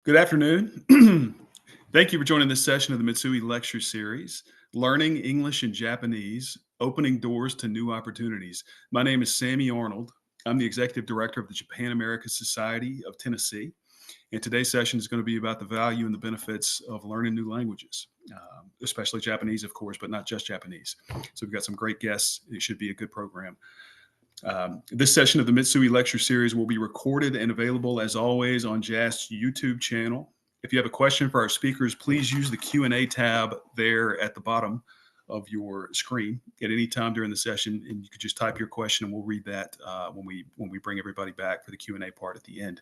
Good afternoon. Thank you for joining this session of the Mitsui Lecture Series, Learning English and Japanese, Opening Doors to New Opportunities. My name is Sammy Arnold. I'm the Executive Director of the Japan America Society of Tennessee, and today's session is going to be about the value and the benefits of learning new languages, especially Japanese, of course, but not just Japanese. So we've got some great guests. It should be a good program. This session of the Mitsui Lecture Series will be recorded and available, as always, on JAST's YouTube channel. If you have a question for our speakers, please use the Q&A tab there at the bottom of your screen at any time during the session, and you could just type your question, and we'll read that when we bring everybody back for the Q&A part at the end.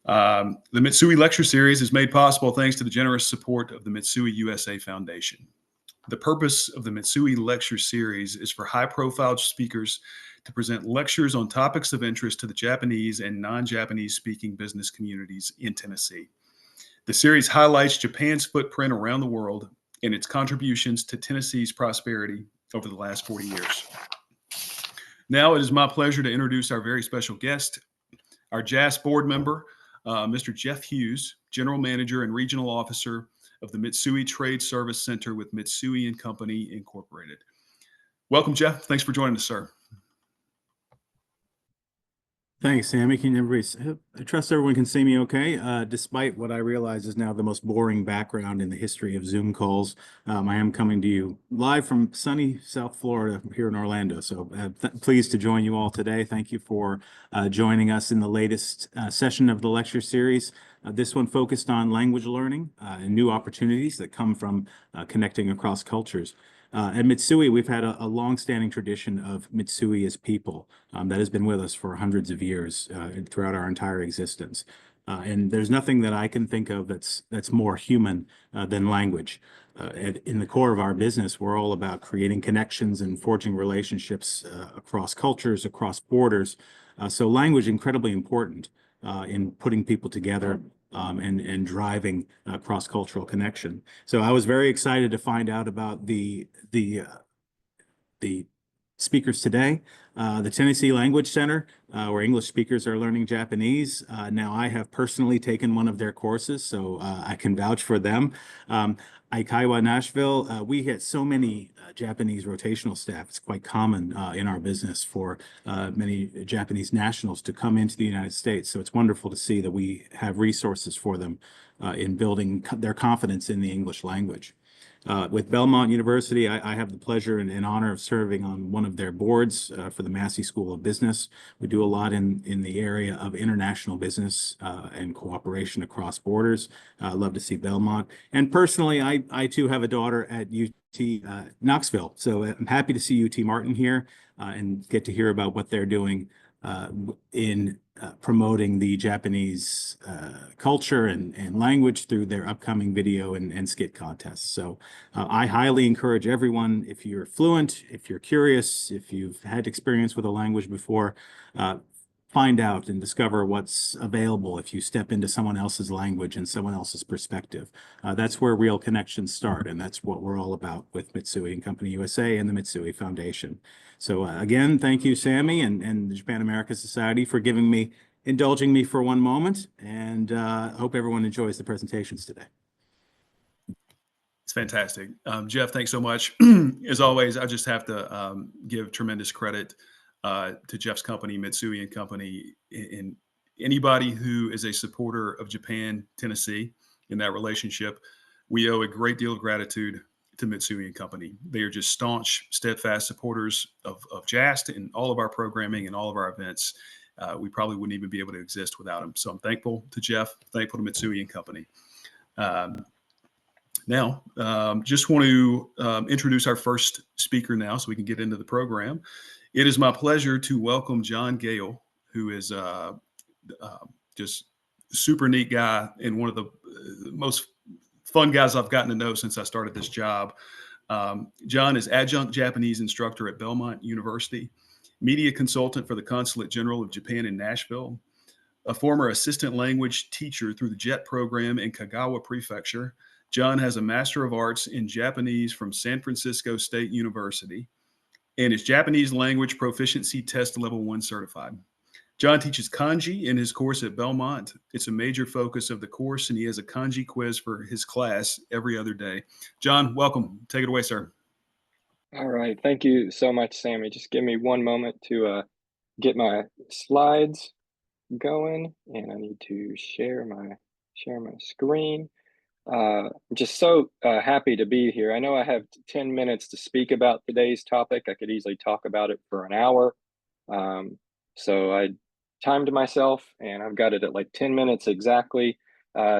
The Mitsui Lecture Series is made possible thanks to the generous support of the Mitsui USA Foundation. The purpose of the Mitsui Lecture Series is for high-profile speakers to present lectures on topics of interest to the Japanese and non-Japanese speaking business communities in Tennessee. The series highlights Japan's footprint around the world and its contributions to Tennessee's prosperity over the last 40 years. Now it is my pleasure to introduce our very special guest, our JAS board member, Mr. Jeff Hughes, General Manager and Regional Officer of the Mitsui Trade Service Center with Mitsui & Company, Incorporated. Welcome, Jeff. Thanks for joining us, sir. Thanks, Sammy. I trust everyone can see me okay, despite what I realize is now the most boring background in the history of Zoom calls. I am coming to you live from sunny South Florida here in Orlando. So pleased to join you all today. Thank you for joining us in the latest session of the lecture series. This one focused on language learning and new opportunities that come from connecting across cultures. At Mitsui, we've had a long-standing tradition of Mitsui as people that has been with us for hundreds of years throughout our entire existence. And there's nothing that I can think of that's more human than language. In the core of our business, we're all about creating connections and forging relationships across cultures, across borders. So language incredibly important in putting people together and driving cross-cultural connection. So I was very excited to find out about the speakers today. The Tennessee Language Center, where English speakers are learning Japanese. Now I have personally taken one of their courses, so I can vouch for them. Eikaiwa, Nashville, we get so many Japanese rotational staff. It's quite common in our business for many Japanese nationals to come into the United States. So it's wonderful to see that we have resources for them in building their confidence in the English language. With Belmont University, I have the pleasure and honor of serving on one of their boards for the Massey School of Business. We do a lot in the area of international business and cooperation across borders. I love to see Belmont. And personally, I too have a daughter at UT Knoxville. So I'm happy to see UT Martin here and get to hear about what they're doing in promoting the Japanese culture and language through their upcoming video and skit contests. So I highly encourage everyone, if you're fluent, if you're curious, if you've had experience with a language before, find out and discover what's available if you step into someone else's language and someone else's perspective. That's where real connections start, and that's what we're all about with Mitsui & Company USA and the Mitsui Foundation. So again, thank you, Sammy, and the Japan America Society for indulging me for one moment, and I hope everyone enjoys the presentations today. It's fantastic. Jeff, thanks so much. As always, I just have to give tremendous credit to Jeff's company, Mitsui & Company, and anybody who is a supporter of Japan, Tennessee, in that relationship. We owe a great deal of gratitude to Mitsui & Company. They are just staunch, steadfast supporters of JAST and all of our programming and all of our events. We probably wouldn't even be able to exist without them. So I'm thankful to Jeff, thankful to Mitsui & Company. Now, just want to introduce our first speaker now so we can get into the program. It is my pleasure to welcome John Gale, who is just super neat guy and one of the most fun guys I've gotten to know since I started this job. John is adjunct Japanese instructor at Belmont University, media consultant for the Consulate General of Japan in Nashville, a former assistant language teacher through the JET program in Kagawa Prefecture. John has a Master of Arts in Japanese from San Francisco State University and is Japanese Language Proficiency Test Level 1 certified. John teaches kanji in his course at Belmont. It's a major focus of the course, and he has a kanji quiz for his class every other day. John, welcome. Take it away, sir. All right, thank you so much, Sammy. Just give me one moment to get my slides going, and I need to share my screen. I'm just so happy to be here. I know I have 10 minutes to speak about today's topic. I could easily talk about it for an hour. So I timed myself, and I've got it at like 10 minutes exactly.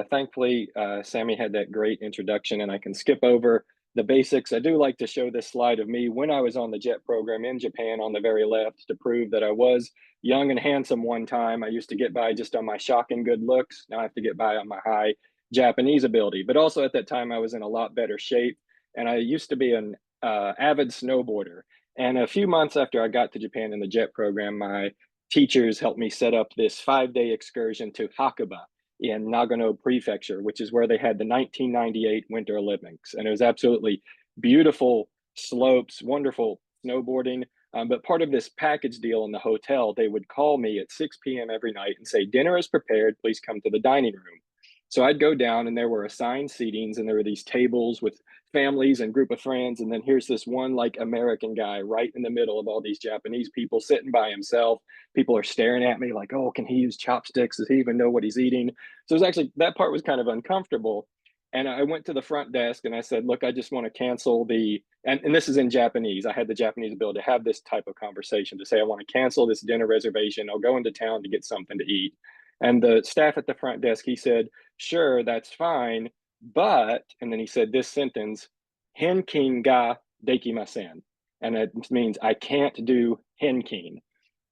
Thankfully, Sammy had that great introduction, and I can skip over the basics. I do like to show this slide of me when I was on the JET program in Japan on the very left to prove that I was young and handsome one time. I used to get by just on my shocking good looks. Now I have to get by on my high Japanese ability. But also at that time, I was in a lot better shape. And I used to be an avid snowboarder. And a few months after I got to Japan in the JET program, my teachers helped me set up this 5-day excursion to Hakuba in Nagano Prefecture, which is where they had the 1998 Winter Olympics. And it was absolutely beautiful slopes, wonderful snowboarding. But part of this package deal in the hotel, they would call me at 6 p.m. every night and say, dinner is prepared, please come to the dining room. So I'd go down and there were assigned seatings and there were these tables with families and group of friends. And then here's this one like American guy right in the middle of all these Japanese people sitting by himself. People are staring at me like, oh, can he use chopsticks? Does he even know what he's eating? So it was actually, that part was kind of uncomfortable. And I went to the front desk and I said, look, I just want to cancel and this is in Japanese. I had the Japanese ability to have this type of conversation to say, I want to cancel this dinner reservation. I'll go into town to get something to eat. And the staff at the front desk, he said, sure, that's fine. But, and then he said this sentence, henkin ga dekimasen. And it means I can't do henkin.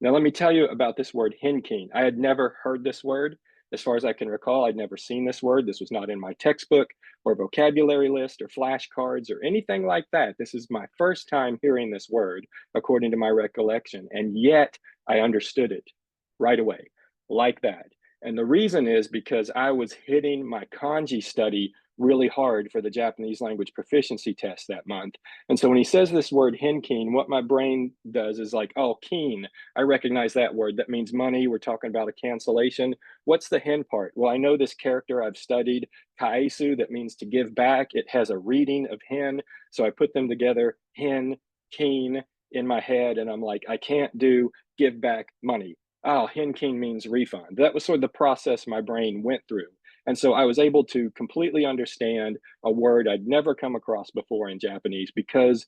Now, let me tell you about this word henkin. I had never heard this word. As far as I can recall, I'd never seen this word. This was not in my textbook or vocabulary list or flashcards or anything like that. This is my first time hearing this word, according to my recollection. And yet I understood it right away, like that. And the reason is because I was hitting my kanji study really hard for the Japanese language proficiency test that month. And so when he says this word henkin, what my brain does is like, oh, keen. I recognize that word. That means money. We're talking about a cancellation. What's the hen part? Well, I know this character I've studied, kaesu, that means to give back. It has a reading of hen. So I put them together, hen, keen, in my head. And I'm like, I can't do give back money. Oh, henkin means refund. That was sort of the process my brain went through. And so I was able to completely understand a word I'd never come across before in Japanese because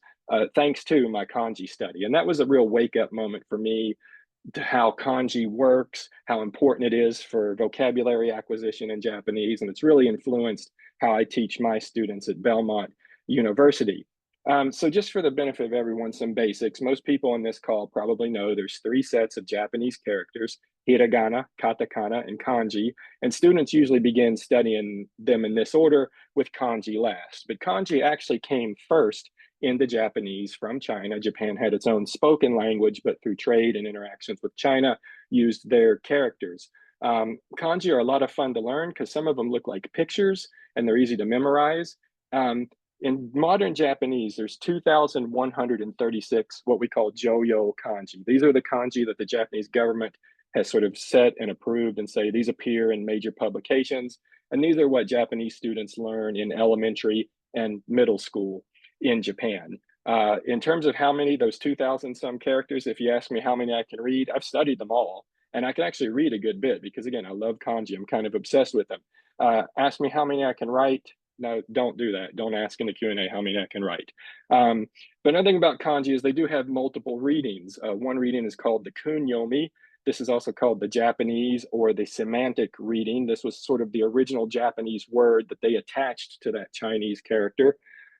thanks to my kanji study. And that was a real wake up moment for me to how kanji works, how important it is for vocabulary acquisition in Japanese. And it's really influenced how I teach my students at Belmont University. So just for the benefit of everyone, some basics. Most people on this call probably know there's 3 sets of Japanese characters, hiragana, katakana, and kanji. And students usually begin studying them in this order with kanji last. But kanji actually came first into Japanese from China. Japan had its own spoken language, but through trade and interactions with China, used their characters. Kanji are a lot of fun to learn because some of them look like pictures and they're easy to memorize. In modern Japanese, there's 2,136 what we call joyo kanji. These are the kanji that the Japanese government has sort of set and approved and say these appear in major publications. And these are what Japanese students learn in elementary and middle school in Japan. In terms of how many, those 2,000 some characters, if you ask me how many I can read, I've studied them all. And I can actually read a good bit because, again, I love kanji. I'm kind of obsessed with them. Ask me how many I can write. No, don't do that. Don't ask in the Q&A how many I can write. But another thing about kanji is they do have multiple readings. One reading is called the kunyomi. This is also called the Japanese or the semantic reading. This was sort of the original Japanese word that they attached to that Chinese character.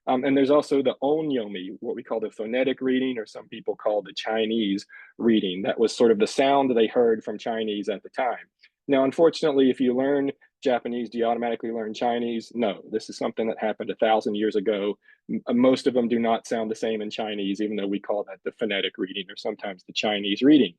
And there's also the onyomi, what we call the phonetic reading, or some people call the Chinese reading. That was sort of the sound they heard from Chinese at the time. Now, unfortunately, if you learn Japanese, do you automatically learn Chinese? No, this is something that happened 1,000 years ago. Most of them do not sound the same in Chinese, even though we call that the phonetic reading or sometimes the Chinese reading.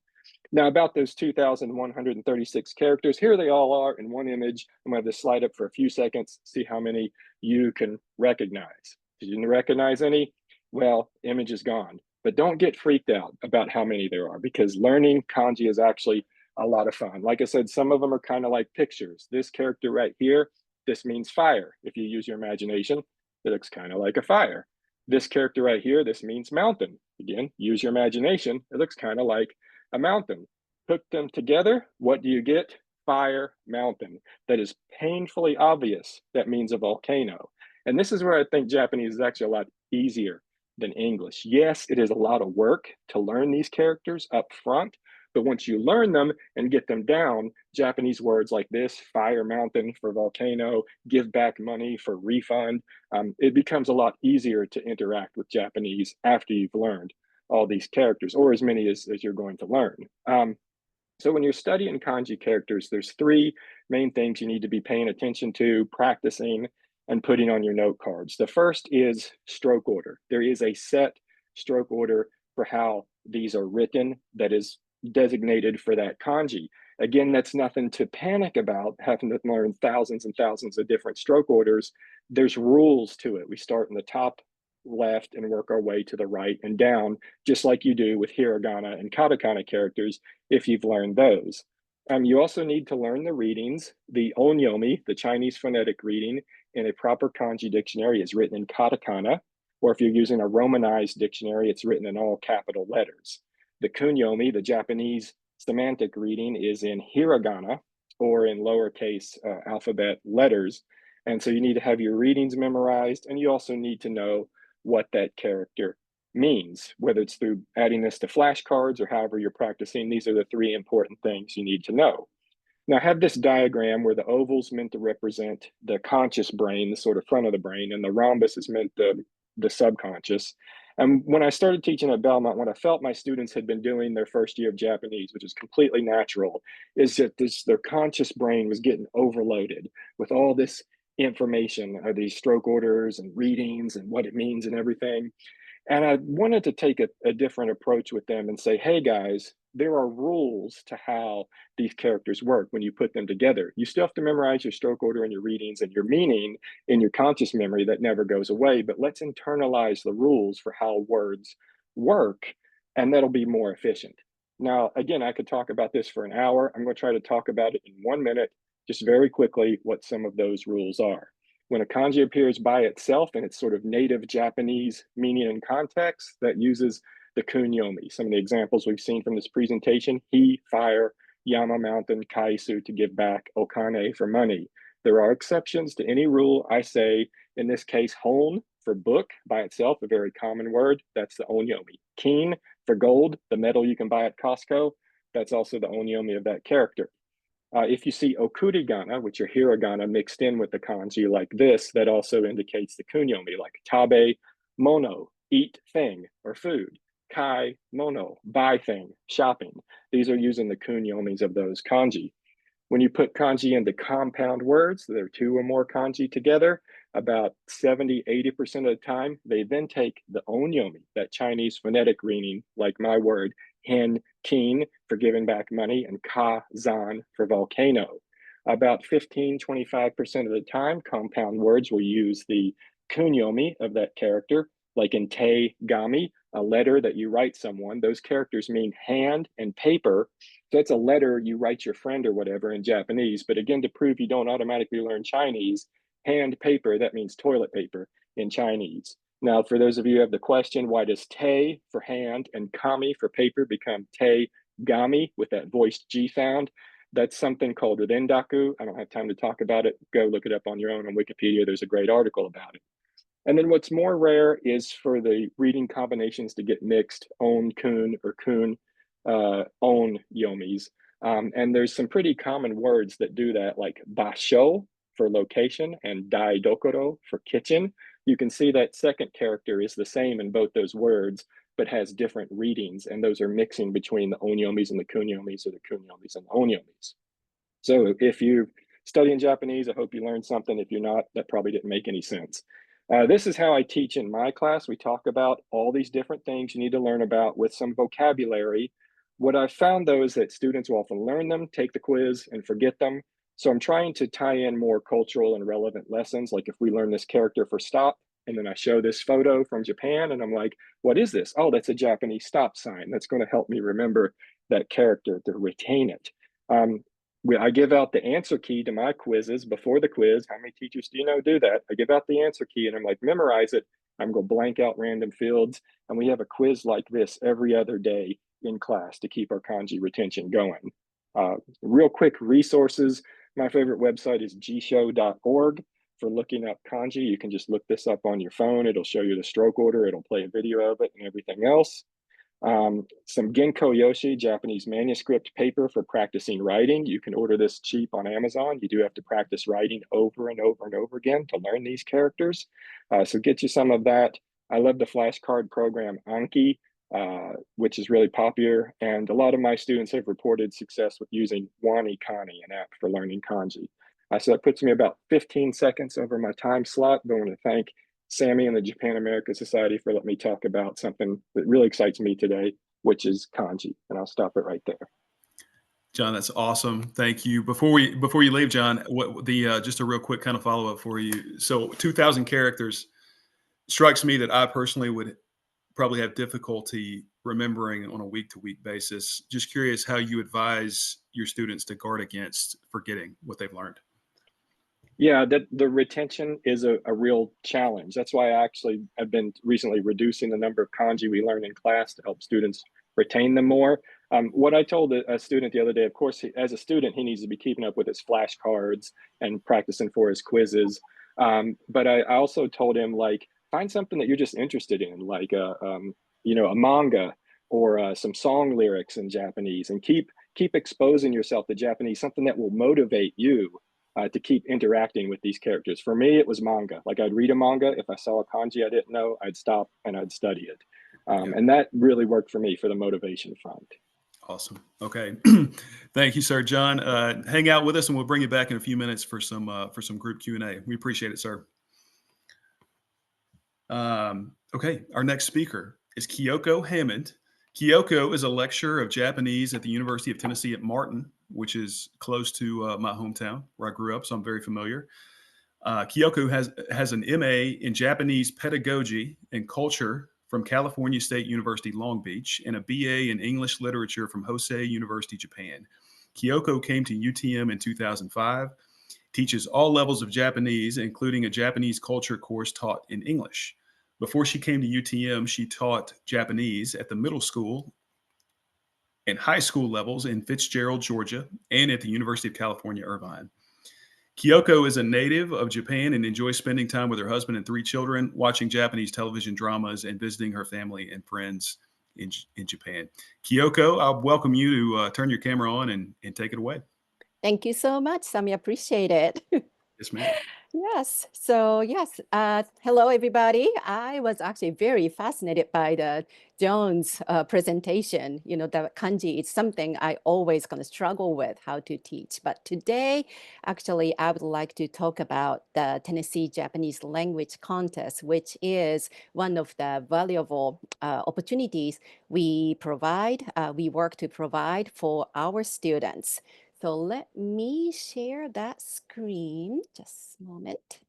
Now, about those 2,136 characters, here they all are in one image. I'm going to have this slide up for a few seconds, see how many you can recognize. Did you recognize any? Well, image is gone. But don't get freaked out about how many there are because learning kanji is actually a lot of fun. Like I said, some of them are kind of like pictures. This character right here, this means fire. If you use your imagination, it looks kind of like a fire. This character right here, this means mountain. Again, use your imagination. It looks kind of like a mountain. Put them together, what do you get? Fire mountain. That is painfully obvious. That means a volcano. And this is where I think Japanese is actually a lot easier than English. Yes, it is a lot of work to learn these characters up front, but once you learn them and get them down, Japanese words like this, fire mountain for volcano, give back money for refund, it becomes a lot easier to interact with Japanese after you've learned all these characters, or as many as you're going to learn. So when you're studying kanji characters, there's three main things you need to be paying attention to, practicing, and putting on your note cards. The first is stroke order. There is a set stroke order for how these are written that is designated for that kanji. Again, that's nothing to panic about, having to learn thousands and thousands of different stroke orders. There's rules to it. We start in the top left and work our way to the right and down, just like you do with hiragana and katakana characters if you've learned those. You also need to learn the readings. The onyomi, the Chinese phonetic reading, in a proper kanji dictionary is written in katakana, or if you're using a romanized dictionary, it's written in all capital letters. The kunyomi, the Japanese semantic reading, is in hiragana, or in lowercase alphabet letters. And so you need to have your readings memorized, and you also need to know what that character means, whether it's through adding this to flashcards or however you're practicing. These are the three important things you need to know. Now, I have this diagram where the oval's meant to represent the conscious brain, the sort of front of the brain, and the rhombus is meant the subconscious. And when I started teaching at Belmont, what I felt my students had been doing their first year of Japanese, which is completely natural, is that their conscious brain was getting overloaded with all this information, these stroke orders and readings and what it means and everything. And I wanted to take a different approach with them and say, hey guys, there are rules to how these characters work when you put them together. You still have to memorize your stroke order and your readings and your meaning in your conscious memory that never goes away, but let's internalize the rules for how words work, and that'll be more efficient. Now, again, I could talk about this for an hour. I'm going to try to talk about it in 1 minute, just very quickly, what some of those rules are. When a kanji appears by itself in its sort of native Japanese meaning and context, that uses the kunyomi. Some of the examples we've seen from this presentation: he, fire; yama, mountain; kaisu, to give back; okane, for money. There are exceptions to any rule. I say, in this case, hon, for book by itself, a very common word. That's the onyomi. Kin, for gold, the metal you can buy at Costco. That's also the onyomi of that character. If you see okurigana, which are hiragana mixed in with the kanji like this, that also indicates the kunyomi, like tabe, mono, eat thing or food; kai, mono, buy thing, shopping. These are using the kunyomis of those kanji. When you put kanji into compound words, there are two or more kanji together, about 70–80% of the time, they then take the onyomi, that Chinese phonetic reading, like my word, hen, kin, for giving back money, and ka, zan, for volcano. About 15–25% of the time, compound words will use the kunyomi of that character, like in te gami, a letter that you write someone. Those characters mean hand and paper. So it's a letter you write your friend or whatever in Japanese. But again, to prove you don't automatically learn Chinese, hand paper, that means toilet paper in Chinese. Now, for those of you who have the question, why does te for hand and kami for paper become te gami with that voiced G sound? That's something called rendaku. I don't have time to talk about it. Go look it up on your own on Wikipedia. There's a great article about it. And then what's more rare is for the reading combinations to get mixed, on, kun, or kun, on yomis. And there's some pretty common words that do that, like basho for location and daidokoro for kitchen. You can see that second character is the same in both those words, but has different readings. And those are mixing between the onyomis and the kunyomis, or the kunyomis and the onyomis. So if you're studying Japanese, I hope you learned something. If you're not, that probably didn't make any sense. This is how I teach in my class. We talk about all these different things you need to learn about with some vocabulary. What I've found, though, is that students will often learn them, take the quiz, and forget them. So I'm trying to tie in more cultural and relevant lessons. Like if we learn this character for stop, and then I show this photo from Japan, and I'm like, what is this? Oh, that's a Japanese stop sign. That's going to help me remember that character to retain it. I give out the answer key to my quizzes before the quiz. How many teachers do you know do that? I give out the answer key and I'm like, memorize it. I'm going to blank out random fields. And we have a quiz like this every other day in class to keep our kanji retention going. Real quick resources. My favorite website is gshow.org for looking up kanji. You can just look this up on your phone. It'll show you the stroke order. It'll play a video of it and everything else. Some Genko Yoshi, Japanese manuscript paper for practicing writing. You can order this cheap on Amazon. You do have to practice writing over and over and over again to learn these characters. So get you some of that. I love the flashcard program Anki, which is really popular. And a lot of my students have reported success with using WaniKani, an app for learning kanji. So that puts me about 15 seconds over my time slot. I want to thank Sammy and the Japan America Society for letting me talk about something that really excites me today, which is kanji. And I'll stop it right there. John, that's awesome. Thank you. Before you leave, John, what the just a real quick kind of follow up for you. So 2,000 characters strikes me that I personally would probably have difficulty remembering on a week-to-week basis. Just curious how you advise your students to guard against forgetting what they've learned. Yeah, the retention is a real challenge. That's why I actually have been recently reducing the number of kanji we learn in class to help students retain them more. What I told a student the other day, of course, as a student, he needs to be keeping up with his flashcards and practicing for his quizzes. But I also told him, like, find something that you're just interested in, like a manga or some song lyrics in Japanese, and keep exposing yourself to Japanese, something that will motivate you to keep interacting with these characters. For me, it was manga. Like, I'd read a manga. If I saw a kanji I didn't know, I'd stop and I'd study it. And that really worked for me for the motivation front. Awesome. Okay. Thank you, sir. John, hang out with us and we'll bring you back in a few minutes for some group Q&A. We appreciate it, sir. Okay. Our next speaker is Kyoko Hammond. Kyoko is a lecturer of Japanese at the University of Tennessee at Martin, which is close to my hometown where I grew up, so I'm very familiar. Kyoko has an MA in Japanese pedagogy and culture from California State University, Long Beach, and a BA in English literature from Hosei University, Japan. Kyoko came to UTM in 2005, teaches all levels of Japanese, including a Japanese culture course taught in English. Before she came to UTM, she taught Japanese at the middle school and high school levels in Fitzgerald, Georgia, and at the University of California, Irvine. Kyoko is a native of Japan and enjoys spending time with her husband and 3 children, watching Japanese television dramas, and visiting her family and friends in Japan. Kyoko, I'll welcome you to turn your camera on and take it away. Thank you so much, Sammy. Appreciate it. Yes, ma'am. Yes. So yes, hello everybody. I was actually very fascinated by the Jones presentation. You know, the kanji is something I always kind of struggle with how to teach. But today, actually, I would like to talk about the Tennessee Japanese Language Contest, which is one of the valuable opportunities we provide, we work to provide for our students. So let me share that screen, just a moment.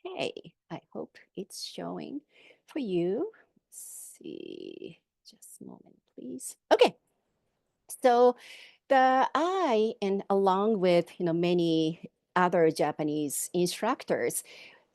Okay, I hope it's showing for you. Let's see, just a moment, please. Okay, so I, and along with many other Japanese instructors,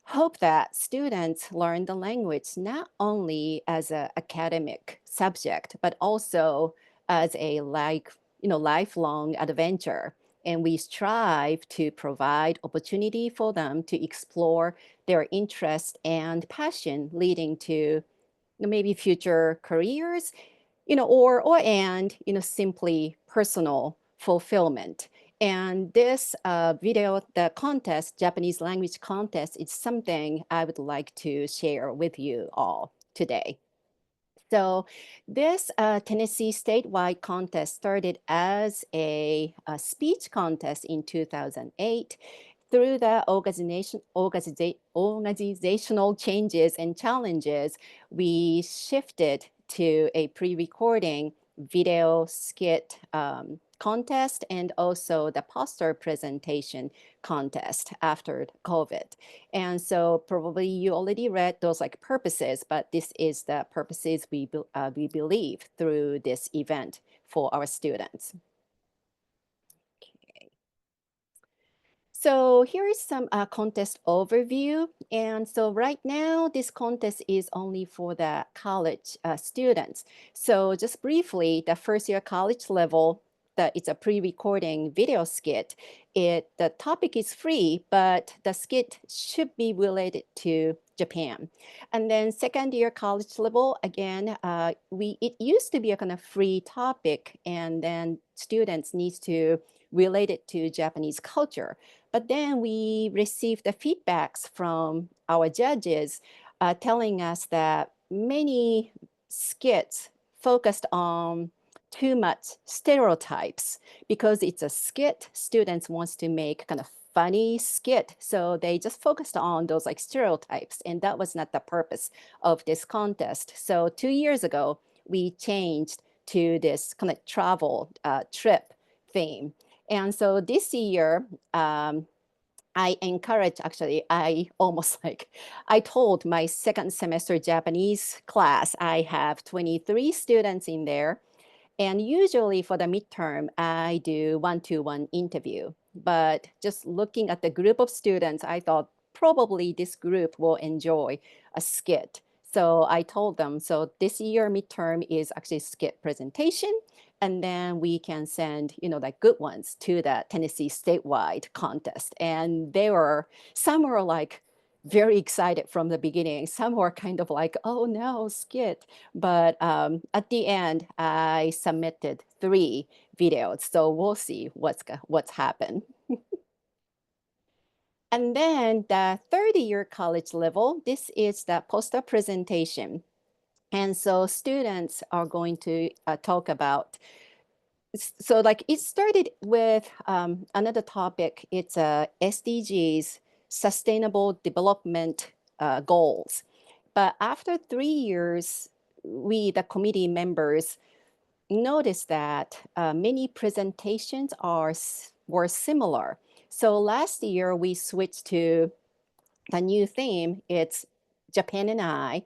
hope that students learn the language not only as an academic subject, but also as a lifelong adventure. And we strive to provide opportunity for them to explore their interest and passion, leading to maybe future careers, and simply personal fulfillment. And this video, the contest, Japanese language contest, is something I would like to share with you all today. So this Tennessee statewide contest started as a speech contest in 2008. Through the organizational changes and challenges, we shifted to a pre-recording video skit contest and also the poster presentation contest after COVID. And so probably you already read those like purposes, but this is the purposes we believe through this event for our students. Okay. So here is some contest overview. And so right now, this contest is only for the college students. So just briefly, the first year college level, it's a pre-recording video skit. The topic is free, but the skit should be related to Japan. And then second year college level, again, it used to be a kind of free topic, and then students need to relate it to Japanese culture. But then we received the feedbacks from our judges telling us that many skits focused on too much stereotypes. Because it's a skit, students wants to make kind of funny skit. So they just focused on those like stereotypes. And that was not the purpose of this contest. So 2 years ago, we changed to this kind of travel trip theme. And so this year, I encourage, actually, I almost like, I told my second semester Japanese class, I have 23 students in there. And usually for the midterm, I do one-to-one interview. But just looking at the group of students, I thought probably this group will enjoy a skit. So I told them, so this year midterm is actually skit presentation. And then we can send, like good ones to the Tennessee statewide contest. And some were like very excited from the beginning. Some were kind of like, oh no, skit. But at the end, I submitted 3 videos. So we'll see what's happened. And then the third year college level, this is the poster presentation. And so students are going to talk about, so like it started with another topic. It's SDGs, Sustainable Development Goals. But after 3 years, we, the committee members, noticed that many presentations were similar. So last year, we switched to the new theme. It's Japan and I.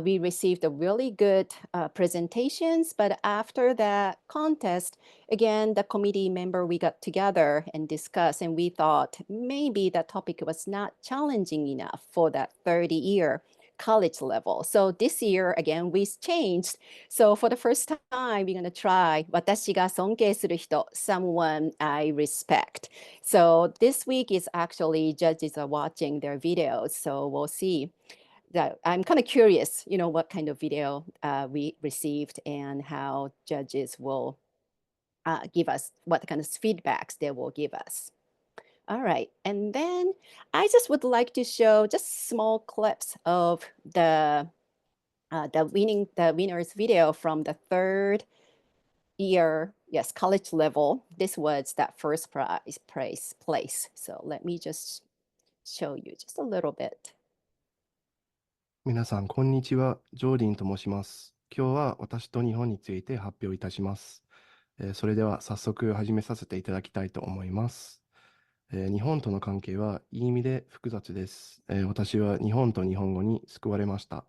We received a really good presentations, but after that contest, again, the committee member, we got together and discussed, and we thought maybe that topic was not challenging enough for that 30-year college level. So this year, again, we changed. So for the first time, we're going to try 私が尊敬する人, someone I respect. So this week is actually judges are watching their videos. So we'll see. That I'm kind of curious, what kind of video we received and how judges will give us, what kind of feedbacks they will give us. All right, and then I just would like to show just small clips of the winner's video from the third year, yes, college level. This was that first place. So let me just show you just a little bit. 皆さん、こんにちは。ジョーディンと申します。今日は私と日本について発表いたします。それでは早速始めさせていただきたいと思います。日本との関係はいい意味で複雑です。私は日本と日本語に救われました。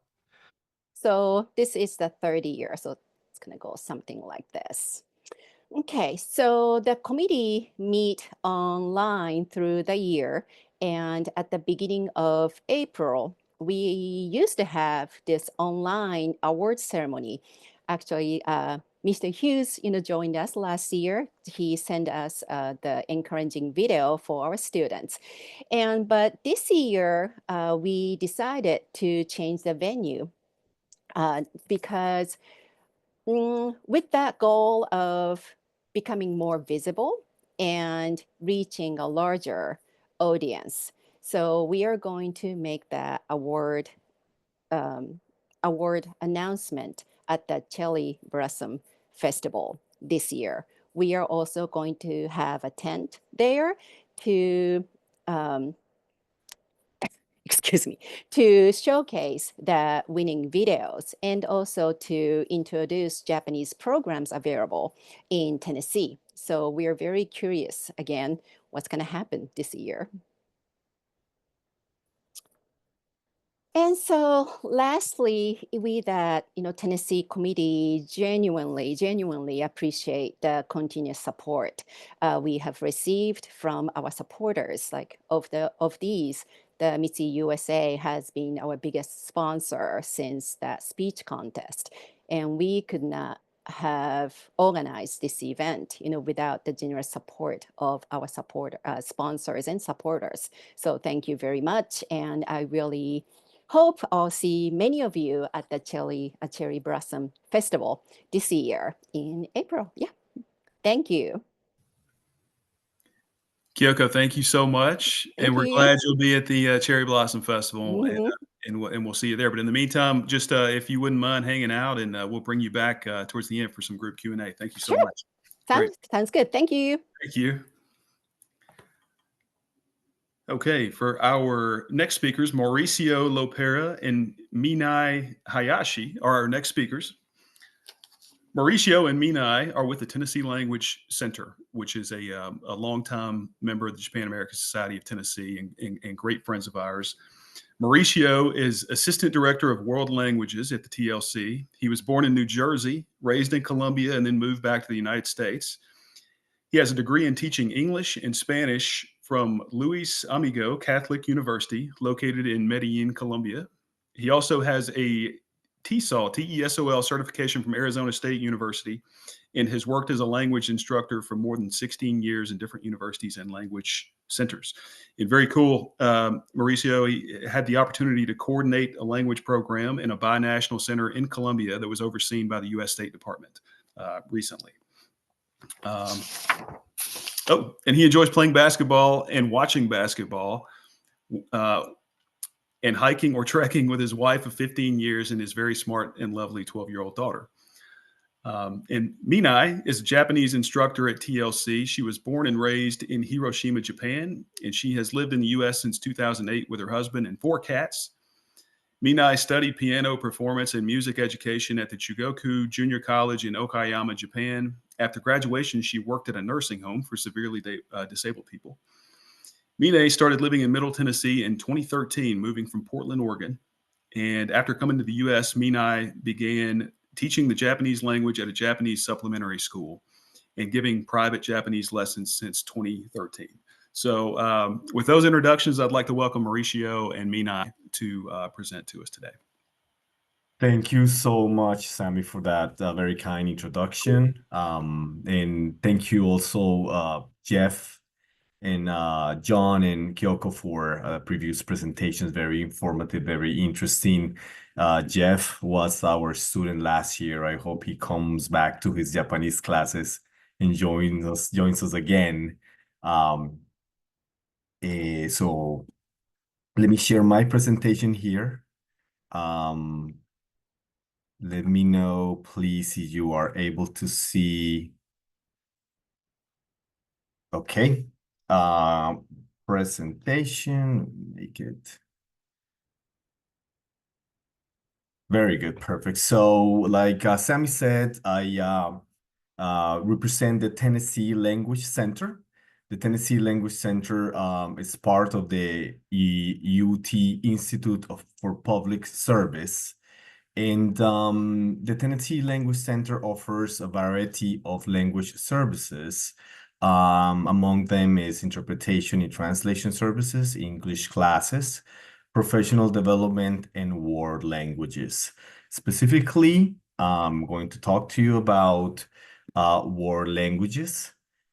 So this is the 30 year. So it's going to go something like this. Okay, so the committee meet online through the year. And at the beginning of April, we used to have this online award ceremony. Actually, Mr. Hughes, joined us last year. He sent us the encouraging video for our students. But this year, we decided to change the venue because with that goal of becoming more visible and reaching a larger audience. So we are going to make the award announcement at the Cherry Blossom Festival this year. We are also going to have a tent there to excuse me, to showcase the winning videos and also to introduce Japanese programs available in Tennessee. So we are very curious again, what's going to happen this year. And so lastly, we that, Tennessee committee genuinely appreciate the continuous support we have received from our supporters. Like of these, the Mitsui USA has been our biggest sponsor since that speech contest. And we could not have organized this event, without the generous support of our sponsors and supporters. So thank you very much. And I really hope I'll see many of you at the Cherry Blossom Festival this year in April. Yeah, thank you. Kyoko, thank you so much, and Thank we're you. glad you'll be at the Cherry Blossom Festival, Mhm. and we'll see you there. But in the meantime, just if you wouldn't mind hanging out, and we'll bring you back towards the end for some group Q&A. Thank you so Sure. much. Great. Sounds good. Thank you. Thank you. Okay, for our next speakers, Mauricio Lopera and Minae Hayashi are our next speakers. Mauricio and Minae are with the Tennessee Language Center, which is a longtime member of the Japan American Society of Tennessee and great friends of ours. Mauricio is Assistant Director of World Languages at the TLC. He was born in New Jersey, raised in Colombia, and then moved back to the United States. He has a degree in teaching English and Spanish from Luis Amigo Catholic University, located in Medellin, Colombia. He also has a TESOL, TESOL certification from Arizona State University, and has worked as a language instructor for more than 16 years in different universities and language centers. And very cool, Mauricio, he had the opportunity to coordinate a language program in a binational center in Colombia that was overseen by the U.S. State Department recently. And he enjoys playing basketball and watching basketball, and hiking or trekking with his wife of 15 years and his very smart and lovely 12-year-old daughter. And Minae is a Japanese instructor at TLC. She was born and raised in Hiroshima, Japan, and she has lived in the U.S. since 2008 with her husband and 4 cats. Minae studied piano performance and music education at the Chugoku Junior College in Okayama, Japan. After graduation, she worked at a nursing home for severely disabled people. Minae started living in Middle Tennessee in 2013, moving from Portland, Oregon. And after coming to the U.S., Minae began teaching the Japanese language at a Japanese supplementary school and giving private Japanese lessons since 2013. So with those introductions, I'd like to welcome Mauricio and Minae to present to us today. Thank you so much, Sammy, for that very kind introduction. And thank you also, Jeff and John and Kyoko for previous presentations. Very informative, very interesting. Jeff was our student last year. I hope he comes back to his Japanese classes and joins us again. So let me share my presentation here. Let me know, please, if you are able to see. Okay. Presentation, make it. Very good, perfect. So like Sammy said, I represent the Tennessee Language Center. The Tennessee Language Center is part of the UT Institute for Public Service. And the Tennessee Language Center offers a variety of language services. Among them is interpretation and translation services, English classes, professional development, and world languages. Specifically, I'm going to talk to you about world languages,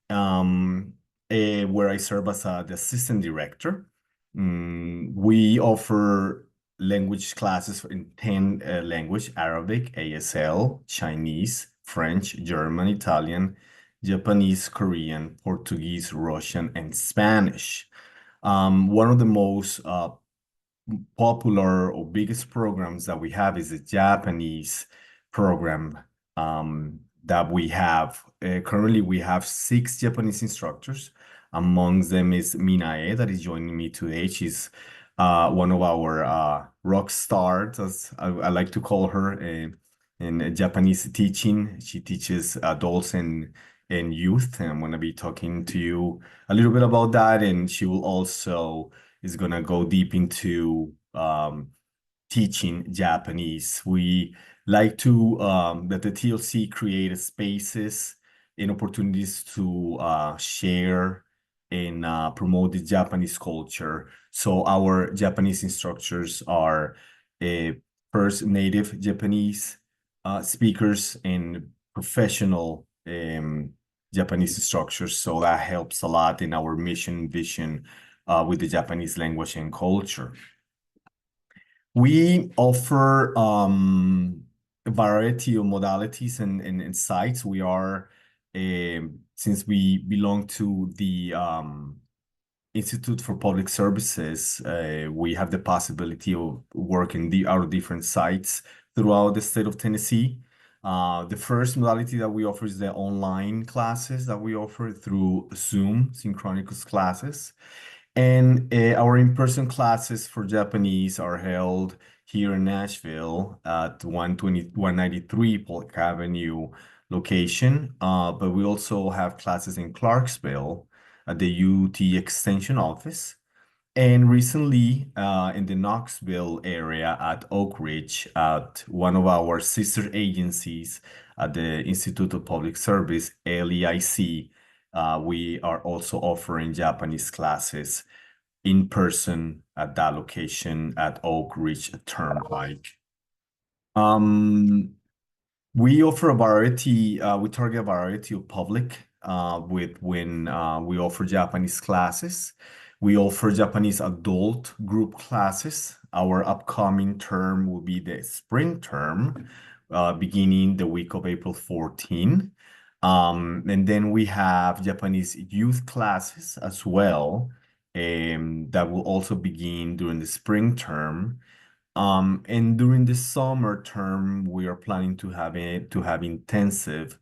where I serve as the assistant director. We offer language classes in 10 language: Arabic, ASL, Chinese, French, German, Italian, Japanese, Korean, Portuguese, Russian, and Spanish. One of the most popular or biggest programs that we have is the Japanese program that we have. Currently, we have 6 Japanese instructors. Among them is Minae that is joining me today. She's one of our rock stars, as I like to call her, in Japanese teaching. She teaches adults and youth, and I'm going to be talking to you a little bit about that. And she will also is going to go deep into teaching Japanese. We like to that the TLC create spaces and opportunities to share and promote the Japanese culture. So our Japanese instructors are first native Japanese speakers and professional Japanese instructors. So that helps a lot in our mission vision with the Japanese language and culture. We offer a variety of modalities and sites. We are, since we belong to the Institute for Public Services, we have the possibility of working our different sites throughout the state of Tennessee. The first modality that we offer is the online classes that we offer through Zoom, synchronous classes. And our in-person classes for Japanese are held here in Nashville at 193 Polk Avenue location. But we also have classes in Clarksville at the UT Extension office. And recently in the Knoxville area at Oak Ridge at one of our sister agencies at the Institute of Public Service, LEIC, we are also offering Japanese classes in person at that location at Oak Ridge Turnpike. We offer a variety, we target a variety of public when we offer Japanese classes. We offer Japanese adult group classes. Our upcoming term will be the spring term, beginning the week of April 14. And then we have Japanese youth classes as well, that will also begin during the spring term. And during the summer term, we are planning to have intensive,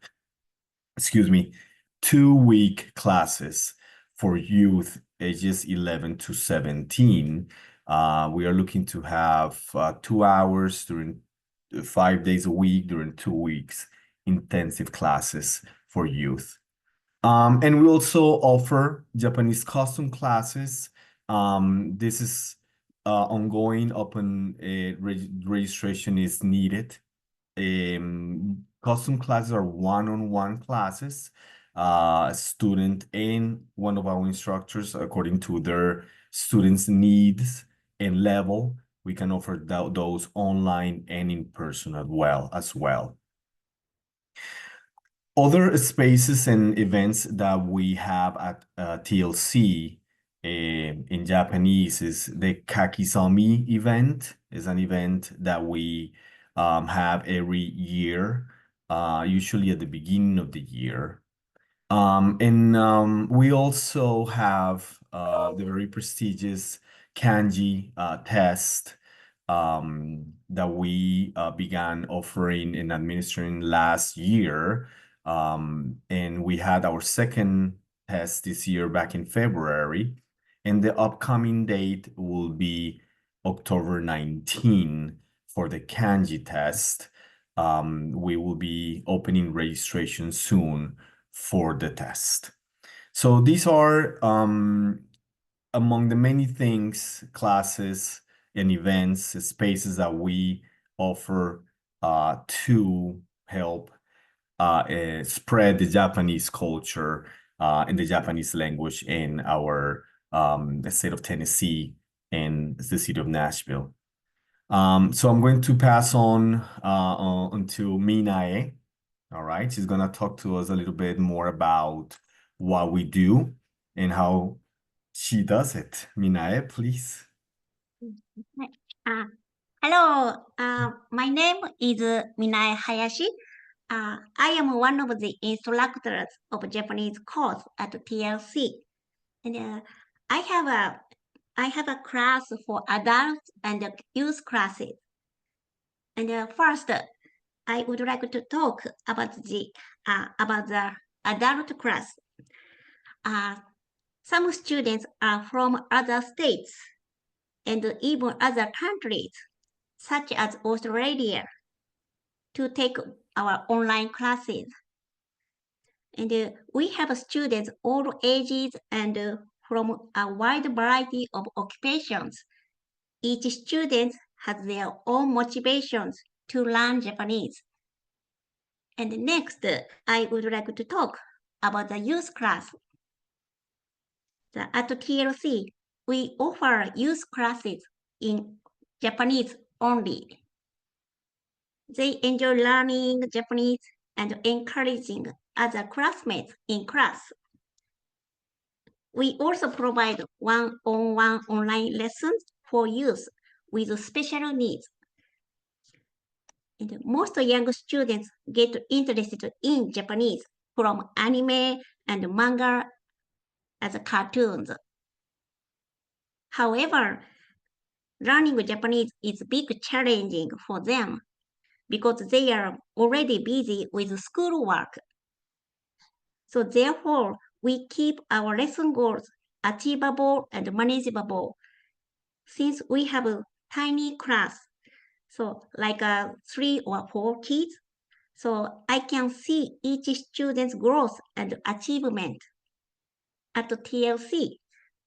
2-week classes for youth ages 11 to 17. We are looking to have 2 hours during 5 days a week during 2 weeks, intensive classes for youth. And we also offer Japanese custom classes. This is ongoing, open registration is needed. Custom classes are one-on-one classes, student and one of our instructors according to their students' needs and level. We can offer those online and in person as well. Other spaces and events that we have at TLC in Japanese is the Kakizami event. Is an event that we have every year, usually at the beginning of the year. And we also have the very prestigious kanji test that we began offering and administering last year. And we had our second test this year back in February. And the upcoming date will be October 19 for the kanji test. We will be opening registration soon for the test. So these are among the many things, classes and events, spaces that we offer to help spread the Japanese culture and the Japanese language in our the state of Tennessee and the city of Nashville. So I'm going to pass on to Minae. All right, she's gonna talk to us a little bit more about what we do and how she does it. Minae, please. Hello, my name is Minae Hayashi. I am one of the instructors of Japanese course at TLC, and I have a class for adults and youth classes. And first, I would like to talk about the adult class. Some students are from other states, and even other countries, such as Australia, to take our online classes. And we have students all ages and from a wide variety of occupations. Each student has their own motivations to learn Japanese. And next, I would like to talk about the youth class. At TLC, we offer youth classes in Japanese only. They enjoy learning Japanese and encouraging other classmates in class. We also provide one-on-one online lessons for youth with special needs. And most young students get interested in Japanese from anime and manga as cartoons. However, learning Japanese is big challenging for them because they are already busy with schoolwork. So therefore, we keep our lesson goals achievable and manageable since we have a tiny class, so like 3 or 4 kids, so I can see each student's growth and achievement. At TLC,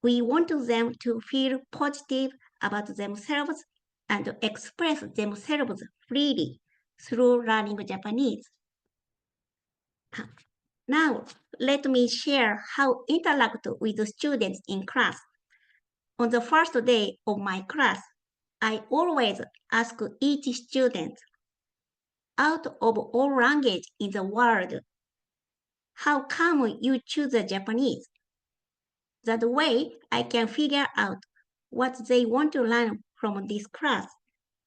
we want them to feel positive about themselves and express themselves freely through learning Japanese. Now, let me share how I interact with the students in class. On the first day of my class, I always ask each student, out of all languages in the world, how come you choose Japanese? That way, I can figure out what they want to learn from this class,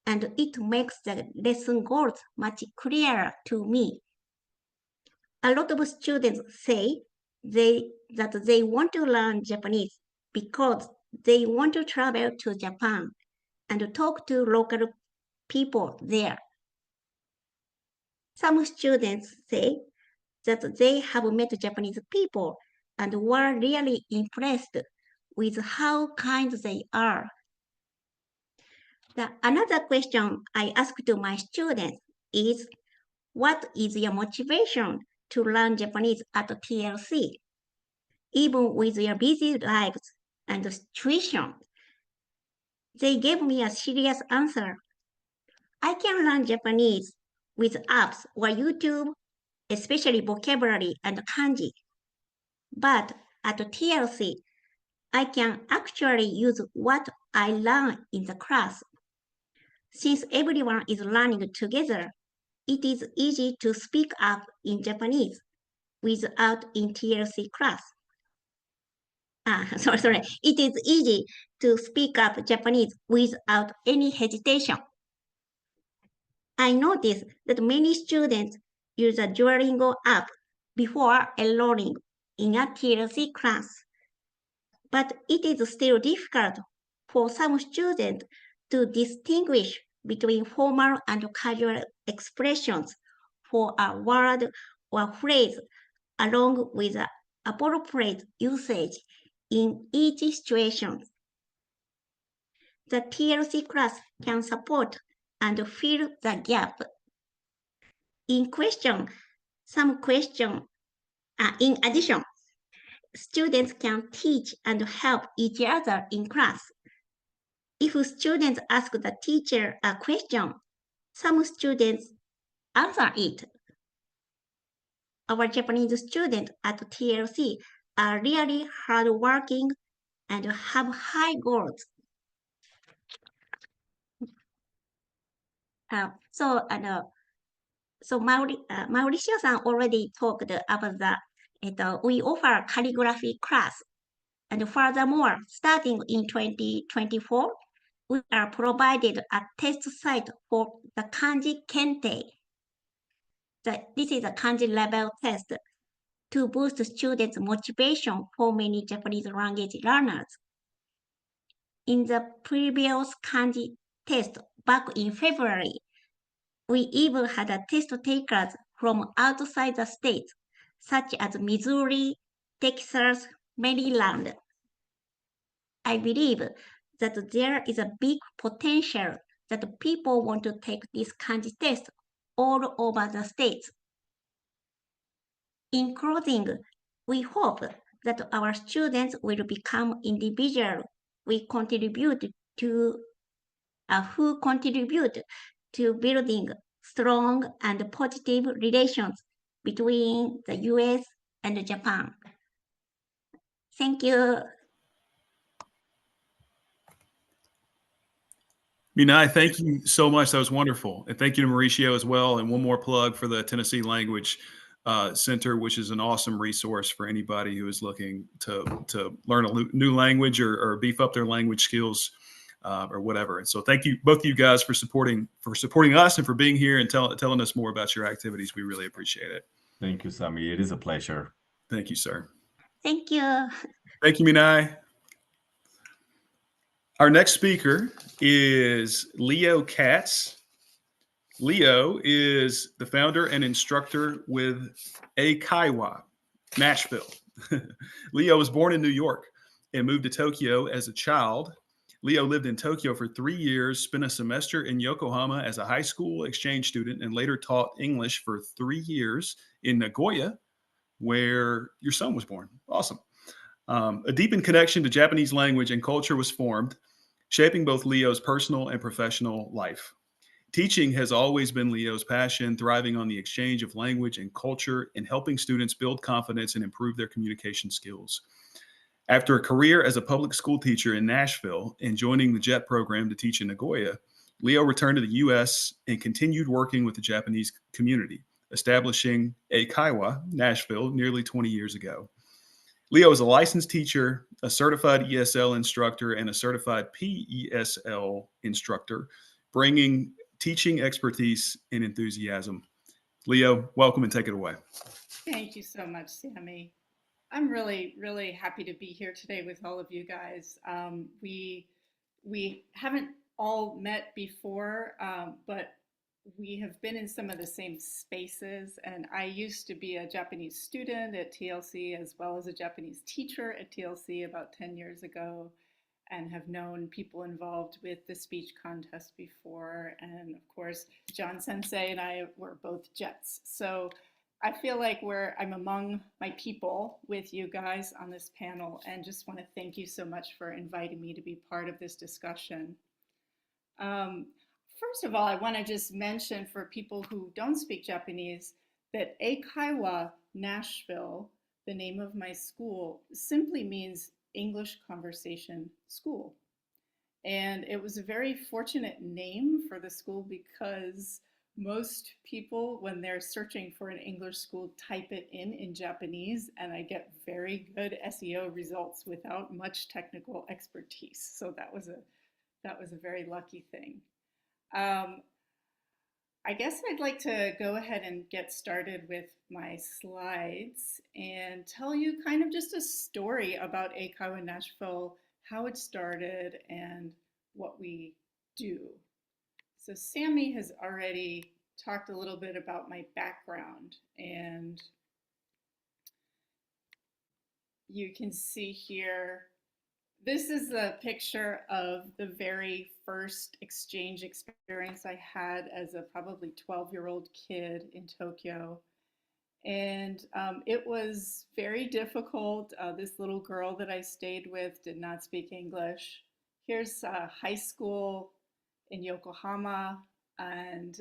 and it makes the lesson goals much clearer to me. A lot of students say that they want to learn Japanese because they want to travel to Japan and talk to local people there. Some students say that they have met Japanese people and were really impressed with how kind they are. Another question I ask to my students is, what is your motivation to learn Japanese at TLC? Even with your busy lives and situation, they gave me a serious answer. I can learn Japanese with apps or YouTube, especially vocabulary and kanji. But at TLC, I can actually use what I learn in the class. Since everyone is learning together, it is easy to speak up in Japanese without in TLC class. Sorry. It is easy to speak up Japanese without any hesitation. I noticed that many students use a Duolingo app before enrolling in a TLC class. But it is still difficult for some students to distinguish between formal and casual expressions for a word or phrase along with the appropriate usage in each situation. The TLC class can support and fill the gap. In addition, students can teach and help each other in class. If students ask the teacher a question, some students answer it. Our Japanese students at TLC are really hardworking and have high goals. Mauricio-san already talked about that. We offer calligraphy class. And furthermore, starting in 2024, we are provided a test site for the kanji kente. This is a kanji level test to boost students' motivation for many Japanese language learners. In the previous kanji test back in February, we even had test takers from outside the states, such as Missouri, Texas, Maryland. I believe that there is a big potential that people want to take this kanji test all over the states. In closing, we hope that our students will become individuals who contribute to building strong and positive relations between the US and Japan. Thank you. Minae, thank you so much. That was wonderful. And thank you to Mauricio as well. And one more plug for the Tennessee Language Center, which is an awesome resource for anybody who is looking to learn a new language or beef up their language skills or whatever. And so thank you, both of you guys, for supporting us and for being here and telling us more about your activities. We really appreciate it. Thank you, Sammy. It is a pleasure. Thank you, sir. Thank you. Thank you, Minae. Our next speaker is Leo Katz. Leo is the founder and instructor with Eikaiwa, Nashville. Leo was born in New York and moved to Tokyo as a child. Leo lived in Tokyo for 3 years, spent a semester in Yokohama as a high school exchange student, and later taught English for 3 years in Nagoya, where your son was born. Awesome. A deepened connection to Japanese language and culture was formed, shaping both Leo's personal and professional life. Teaching has always been Leo's passion, thriving on the exchange of language and culture and helping students build confidence and improve their communication skills. After a career as a public school teacher in Nashville and joining the JET program to teach in Nagoya, Leo returned to the U.S. and continued working with the Japanese community, establishing Eikaiwa, Nashville, nearly 20 years ago. Leo is a licensed teacher, a certified ESL instructor, and a certified PESL instructor, bringing teaching expertise and enthusiasm. Leo, welcome and take it away. Thank you so much, Sammy. I'm really, really happy to be here today with all of you guys. We haven't all met before, but we have been in some of the same spaces, and I used to be a Japanese student at TLC as well as a Japanese teacher at TLC about 10 years ago, and have known people involved with the speech contest before. And of course, John Sensei and I were both Jets. So I feel like I'm among my people with you guys on this panel, and just want to thank you so much for inviting me to be part of this discussion. First of all, I want to just mention for people who don't speak Japanese that Eikaiwa Nashville, the name of my school, simply means English Conversation School. And it was a very fortunate name for the school because most people, when they're searching for an English school, type it in Japanese, and I get very good SEO results without much technical expertise. So that was a very lucky thing. I guess I'd like to go ahead and get started with my slides and tell you kind of just a story about Eikaiwa Nashville, how it started, and what we do. So Sammy has already talked a little bit about my background, and you can see here, this is a picture of the very first exchange experience I had as a probably 12-year-old kid in Tokyo. And it was very difficult. This little girl that I stayed with did not speak English. Here's high school in Yokohama. And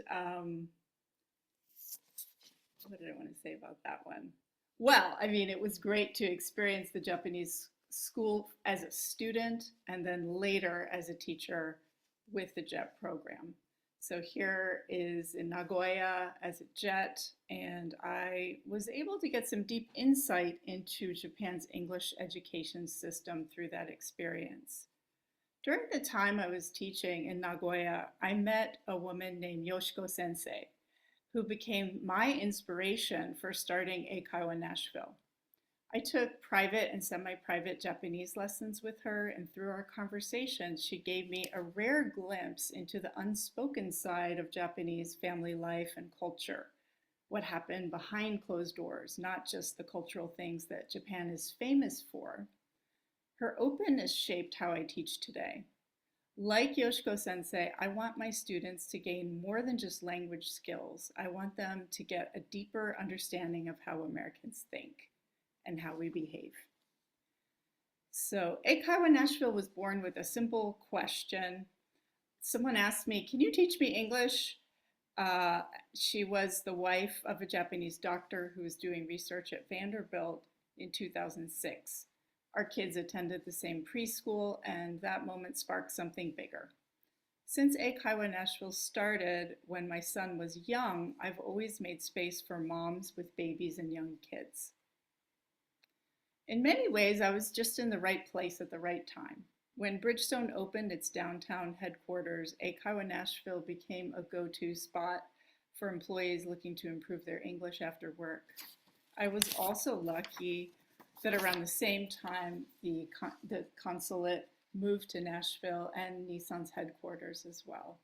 what did I want to say about that one? Well, I mean, it was great to experience the Japanese school as a student and then later as a teacher with the JET program. So here is in Nagoya as a JET, and I was able to get some deep insight into Japan's English education system through that experience. During the time I was teaching in Nagoya, I met a woman named Yoshiko Sensei, who became my inspiration for starting Eikaiwa Nashville. I took private and semi-private Japanese lessons with her, and through our conversations, she gave me a rare glimpse into the unspoken side of Japanese family life and culture, what happened behind closed doors, not just the cultural things that Japan is famous for. Her openness shaped how I teach today. Like Yoshiko Sensei, I want my students to gain more than just language skills. I want them to get a deeper understanding of how Americans think and how we behave. So Eikaiwa Nashville was born with a simple question. Someone asked me, can you teach me English? She was the wife of a Japanese doctor who was doing research at Vanderbilt in 2006. Our kids attended the same preschool, and that moment sparked something bigger. Since Eikaiwa Nashville started when my son was young, I've always made space for moms with babies and young kids. In many ways, I was just in the right place at the right time. When Bridgestone opened its downtown headquarters, Eikaiwa Nashville became a go-to spot for employees looking to improve their English after work. I was also lucky that around the same time, the consulate moved to Nashville and Nissan's headquarters as well.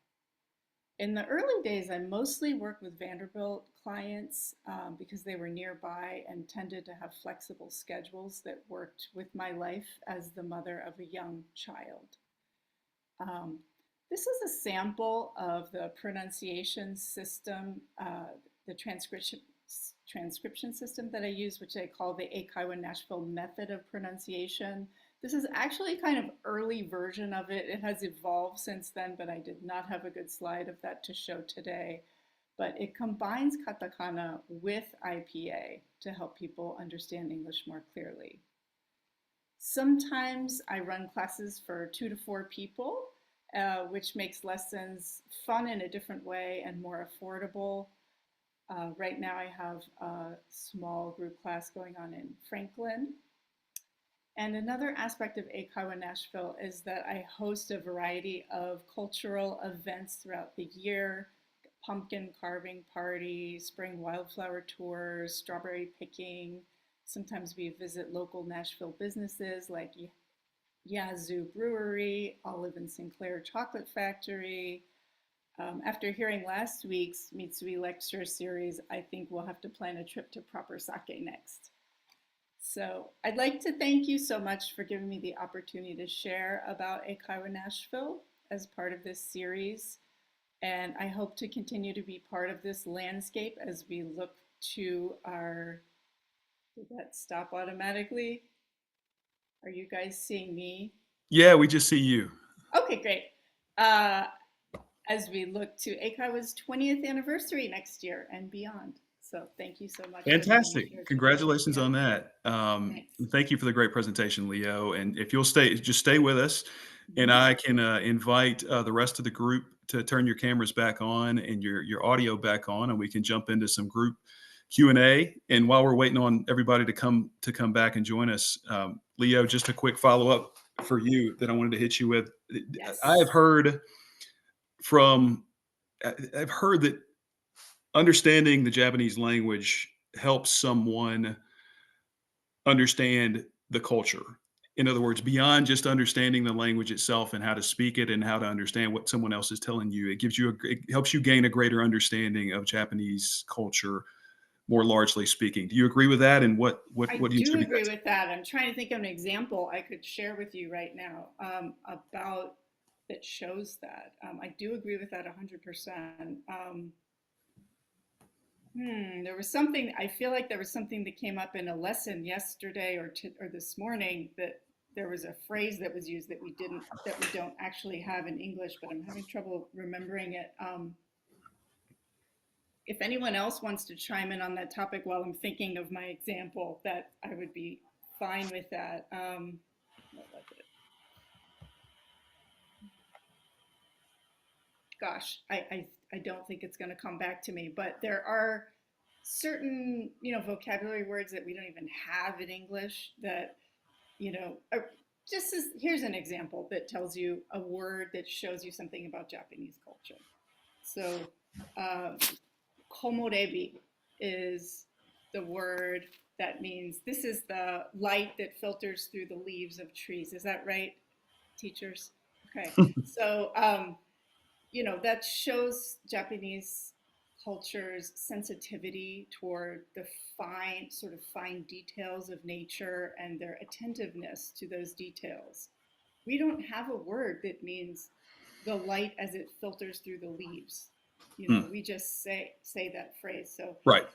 In the early days, I mostly worked with Vanderbilt clients because they were nearby and tended to have flexible schedules that worked with my life as the mother of a young child. This is a sample of the pronunciation system, the transcription system that I use, which I call the Eikaiwa Nashville method of pronunciation. This is actually kind of early version of it. It has evolved since then, but I did not have a good slide of that to show today. But it combines katakana with IPA to help people understand English more clearly. Sometimes I run classes for 2 to 4 people, which makes lessons fun in a different way and more affordable. Right now I have a small group class going on in Franklin. And another aspect of Eikaiwa Nashville is that I host a variety of cultural events throughout the year: pumpkin carving party, spring wildflower tours, strawberry picking. Sometimes we visit local Nashville businesses like Yazoo Brewery, Olive and Sinclair Chocolate Factory. After hearing last week's Mitsui Lecture Series, I think we'll have to plan a trip to Proper Sake next. So I'd like to thank you so much for giving me the opportunity to share about Eikaiwa Nashville as part of this series. And I hope to continue to be part of this landscape as we look to our, did that stop automatically? Are you guys seeing me? Yeah, we just see you. Okay, great. As we look to Eikaiwa's 20th anniversary next year and beyond. So thank you so much. Fantastic. Congratulations on that. Thank you for the great presentation, Leo. And if you'll just stay with us, and I can invite the rest of the group to turn your cameras back on and your audio back on, and we can jump into some group Q&A. And while we're waiting on everybody to come back and join us, Leo, just a quick follow-up for you that I wanted to hit you with. Yes. I've heard that understanding the Japanese language helps someone understand the culture. In other words, beyond just understanding the language itself and how to speak it and how to understand what someone else is telling you, it helps you gain a greater understanding of Japanese culture, more largely speaking. Do you agree with that? And what do you I do attribute agree that to? with that. I'm trying to think of an example I could share with you right now about that shows that. I do agree with that 100%. There was something, I feel like there was something that came up in a lesson yesterday or this morning, that there was a phrase that was used that we don't actually have in English, but I'm having trouble remembering it. If anyone else wants to chime in on that topic while I'm thinking of my example, that I would be fine with that. What was it? Gosh, I don't think it's going to come back to me, but there are certain, vocabulary words that we don't even have in English that, here's an example that tells you a word that shows you something about Japanese culture. So, komorebi is the word that means this is the light that filters through the leaves of trees. Is that right, teachers? Okay. So, that shows Japanese culture's sensitivity toward the fine details of nature and their attentiveness to those details. We don't have a word that means the light as it filters through the leaves. We just say that phrase. So Right.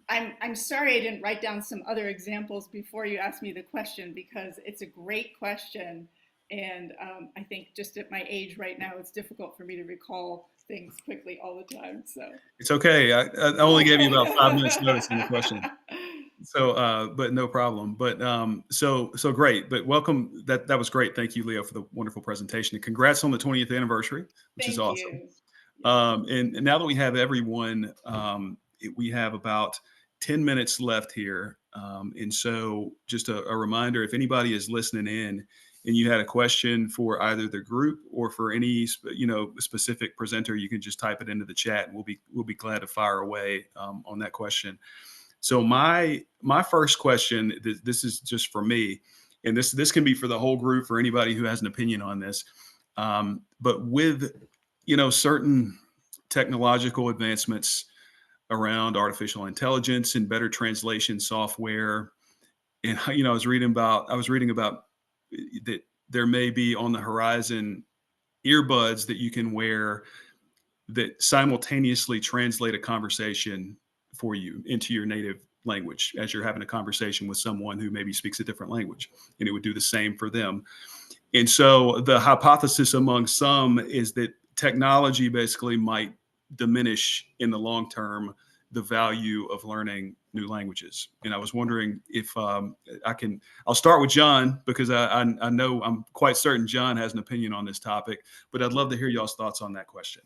I'm sorry I didn't write down some other examples before you asked me the question, because it's a great question. And I think just at my age right now, it's difficult for me to recall things quickly all the time. So it's okay. I only gave you about 5 minutes notice on the question. So, but no problem. But so great. But welcome. That was great. Thank you, Leo, for the wonderful presentation. And congrats on the 20th anniversary, which is awesome. And now that we have everyone, we have about 10 minutes left here. And so just a reminder, if anybody is listening in and you had a question for either the group or for any specific presenter, you can just type it into the chat, and we'll be glad to fire away on that question. So my first question, this is just for me, and this can be for the whole group, for anybody who has an opinion on this. But with certain technological advancements around artificial intelligence and better translation software, and I was reading about that there may be on the horizon earbuds that you can wear that simultaneously translate a conversation for you into your native language as you're having a conversation with someone who maybe speaks a different language, and it would do the same for them. And so the hypothesis among some is that technology basically might diminish in the long term the value of learning new languages. And I was wondering if I'll start with John, because I know I'm quite certain John has an opinion on this topic, but I'd love to hear y'all's thoughts on that question.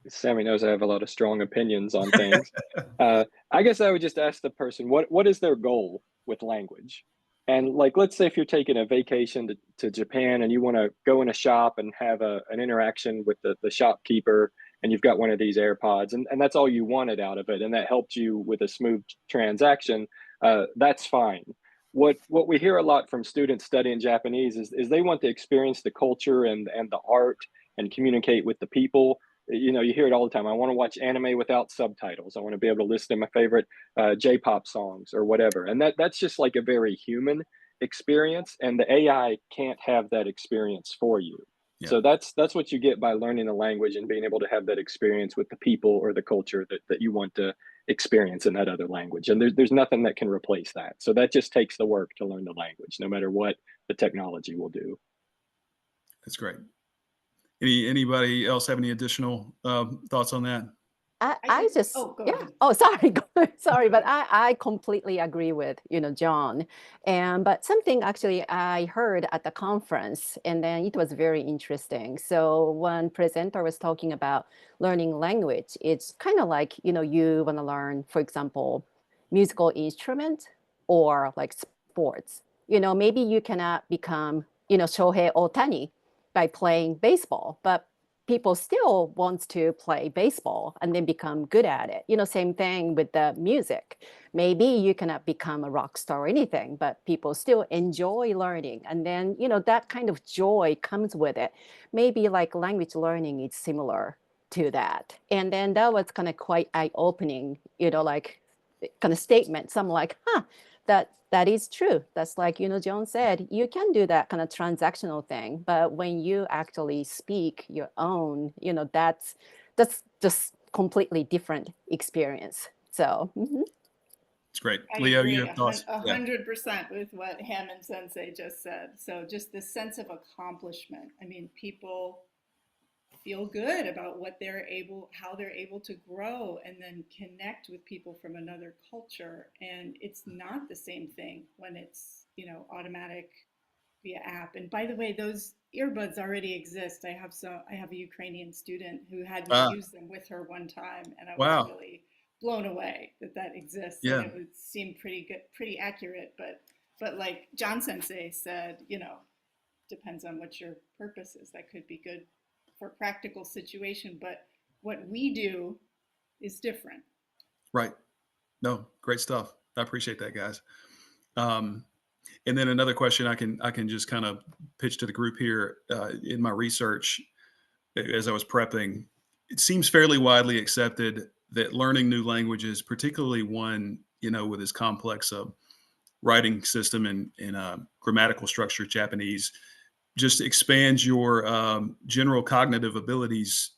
Sammy knows I have a lot of strong opinions on things. I guess I would just ask the person, what is their goal with language? And like, let's say if you're taking a vacation to Japan and you want to go in a shop and have an interaction with the shopkeeper, and you've got one of these AirPods, and that's all you wanted out of it, and that helped you with a smooth transaction, that's fine. What we hear a lot from students studying Japanese is they want to experience the culture and the art and communicate with the people. You hear it all the time. I want to watch anime without subtitles. I want to be able to listen to my favorite J-pop songs or whatever. And that's just like a very human experience. And the AI can't have that experience for you. Yeah. So that's what you get by learning a language and being able to have that experience with the people or the culture that you want to experience in that other language. And there's nothing that can replace that. So that just takes the work to learn the language, no matter what the technology will do. That's great. Anybody else have any additional thoughts on that? I just, yeah. Ahead. Oh, sorry, sorry, but I completely agree with, John. But something actually I heard at the conference, and then it was very interesting. So one presenter was talking about learning language. It's kind of like, you want to learn, for example, musical instrument or like sports. Maybe you cannot become, Shohei Ohtani by playing baseball, but people still wants to play baseball and then become good at it. Same thing with the music. Maybe you cannot become a rock star or anything, but people still enjoy learning. And then, that kind of joy comes with it. Maybe like language learning is similar to that. And then that was kind of quite eye-opening, like kind of statement. So I'm like, that is true. That's like, John said, you can do that kind of transactional thing, but when you actually speak your own, that's just completely different experience. So. It's great. I Leo, agree you have thoughts? 100% with what Hammond Sensei just said. So just the sense of accomplishment. I mean, people feel good about how they're able to grow and then connect with people from another culture. And it's not the same thing when it's, automatic via app. And by the way, those earbuds already exist. I have a Ukrainian student who had me use them with her one time, and I was really blown away that exists. Yeah. And it would seem pretty good, pretty accurate, but like John Sensei said, depends on what your purpose is. That could be good for practical situation, but what we do is different. Right. No, great stuff. I appreciate that, guys. And then another question I can just kind of pitch to the group here. In my research, as I was prepping, it seems fairly widely accepted that learning new languages, particularly one, with as complex a writing system and grammatical structure, Japanese, just expands your general cognitive abilities,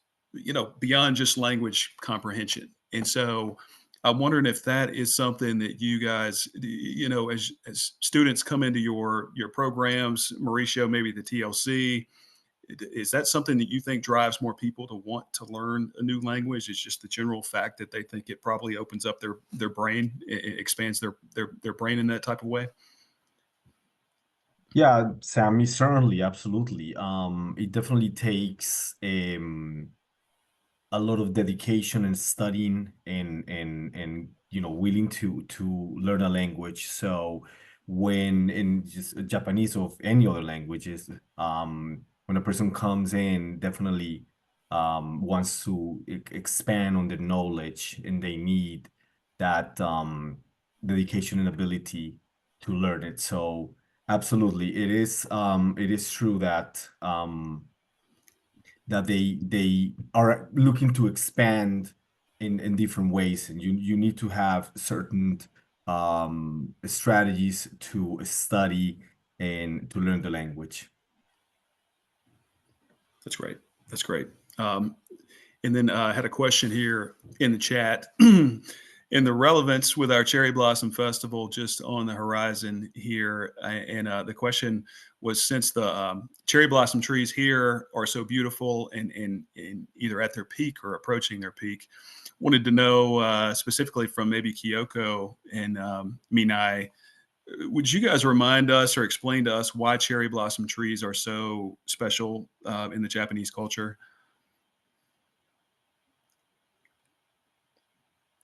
beyond just language comprehension. And so I'm wondering if that is something that you guys, as students come into your programs, Mauricio, maybe the TLC, is that something that you think drives more people to want to learn a new language? It's just the general fact that they think it probably opens up their brain, it expands their brain in that type of way? Yeah, Sammy, certainly, absolutely. It definitely takes a lot of dedication and studying and willing to learn a language. So when in just Japanese or any other languages, when a person comes in, definitely wants to expand on their knowledge, and they need that dedication and ability to learn it. So absolutely, it is true that they are looking to expand in different ways, and you need to have certain strategies to study and to learn the language. That's great. That's great. And then I had a question here in the chat. In the relevance with our Cherry Blossom Festival just on the horizon here. And the question was, since the cherry blossom trees here are so beautiful and either at their peak or approaching their peak, wanted to know specifically from maybe Kyoko and Minae, would you guys remind us or explain to us why cherry blossom trees are so special in the Japanese culture?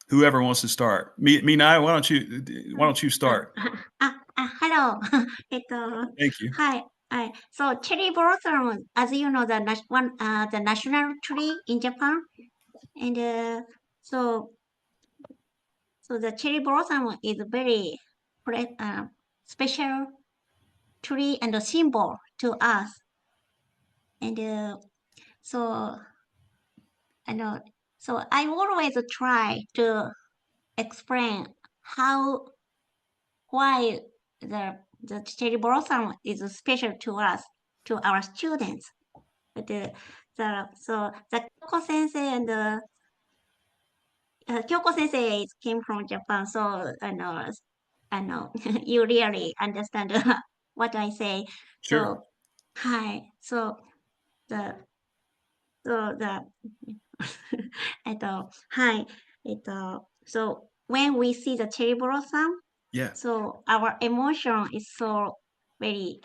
Whoever wants to start. Minae, why don't you start? Hello. Thank you. Hi. Hi. So cherry blossom, as you know, the national tree in Japan, and so the cherry blossom is a very special tree and a symbol to us, and so I know. So I always try to explain why the cherry blossom is special to us, to our students. But the Kyoko sensei and Kyoko sensei came from Japan, so I know you really understand what I say. Sure. So hi. So the hi. So when we see the cherry blossom, Yeah. so our emotion is so very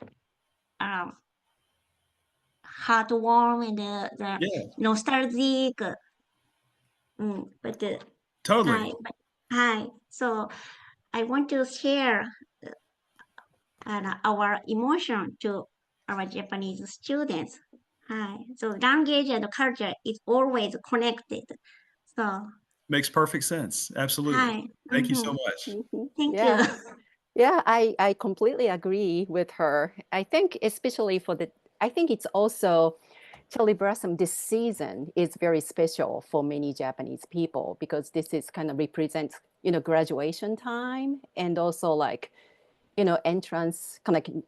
heartwarming and the Yeah. nostalgic. Totally. Hi. So I want to share our emotion to our Japanese students. Hi. So language and culture is always connected. So Makes perfect sense. Absolutely. hi. Thank you so much. Thank Yeah. you. Yeah, I completely agree with her. I think especially I think it's also cherry blossom this season is very special for many Japanese people because this is kind of represents, graduation time and also like, entrance kind of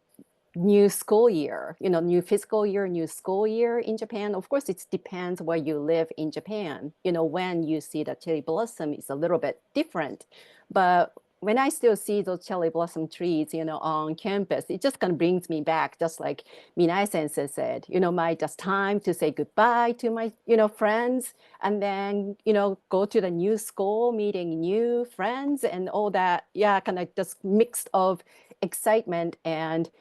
new school year, new fiscal year, new school year in Japan. Of course, it depends where you live in Japan. When you see the cherry blossom, it's a little bit different. But when I still see those cherry blossom trees, on campus, it just kind of brings me back, just like Minae sensei said, my just time to say goodbye to my, friends, and then, go to the new school, meeting new friends and all that. Yeah, kind of just mixed of excitement and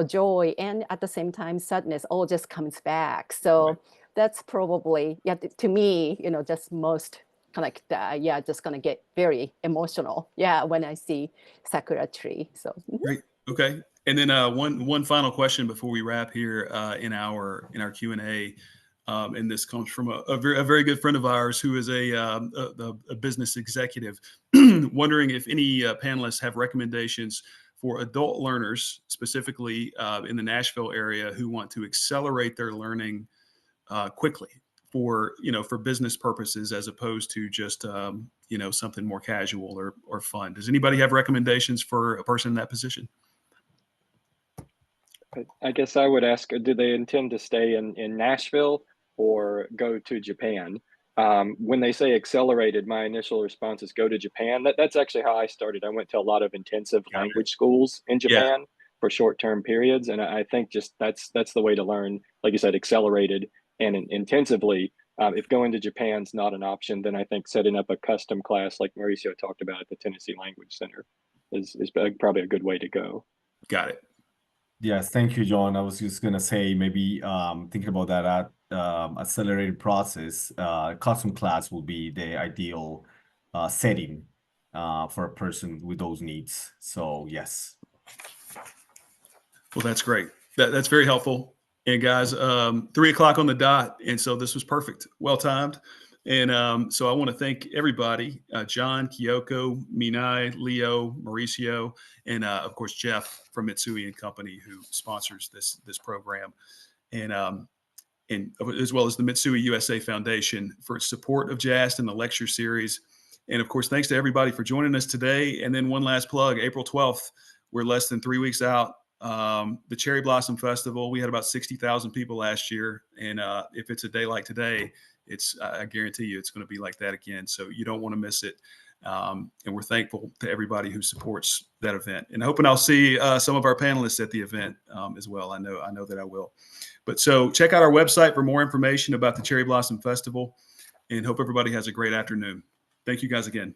joy, and at the same time sadness all just comes back. So Right. that's probably, yeah, to me, just most kind of like yeah, just gonna get very emotional, yeah, when I see sakura tree. So Great. Okay. And then one final question before we wrap here in our Q&A. And this comes from a very good friend of ours who is a business executive, wondering if any panelists have recommendations for adult learners, specifically in the Nashville area, who want to accelerate their learning quickly for business purposes, as opposed to just something more casual or fun. Does anybody have recommendations for a person in that position? I guess I would ask, do they intend to stay in Nashville or go to Japan? When they say accelerated, my initial response is go to Japan. That's actually how I started. I went to a lot of intensive Got it. language schools in Yeah. Japan for short-term periods, and I think just that's the way to learn. Like you said, accelerated and intensively. If going to Japan's not an option, then I think setting up a custom class like Mauricio talked about at the Tennessee Language Center is probably a good way to go. Got it. Yes, thank you, John. I was just gonna say maybe thinking about that accelerated process, custom class will be the ideal setting for a person with those needs. So yes. Well, that's great. That's very helpful. And guys, 3 o'clock on the dot. And so this was perfect, well timed. And so I want to thank everybody, John, Kyoko, Minae, Leo, Mauricio, and of course, Jeff from Mitsui and Company, who sponsors this program. And as well as the Mitsui USA Foundation for its support of JAST and the lecture series. And of course, thanks to everybody for joining us today. And then one last plug, April 12th, we're less than 3 weeks out. The Cherry Blossom Festival, we had about 60,000 people last year. And if it's a day like today, I guarantee you it's going to be like that again. So you don't want to miss it. And we're thankful to everybody who supports that event. And hoping I'll see some of our panelists at the event as well. I know that I will. But so check out our website for more information about the Cherry Blossom Festival, and hope everybody has a great afternoon. Thank you guys again.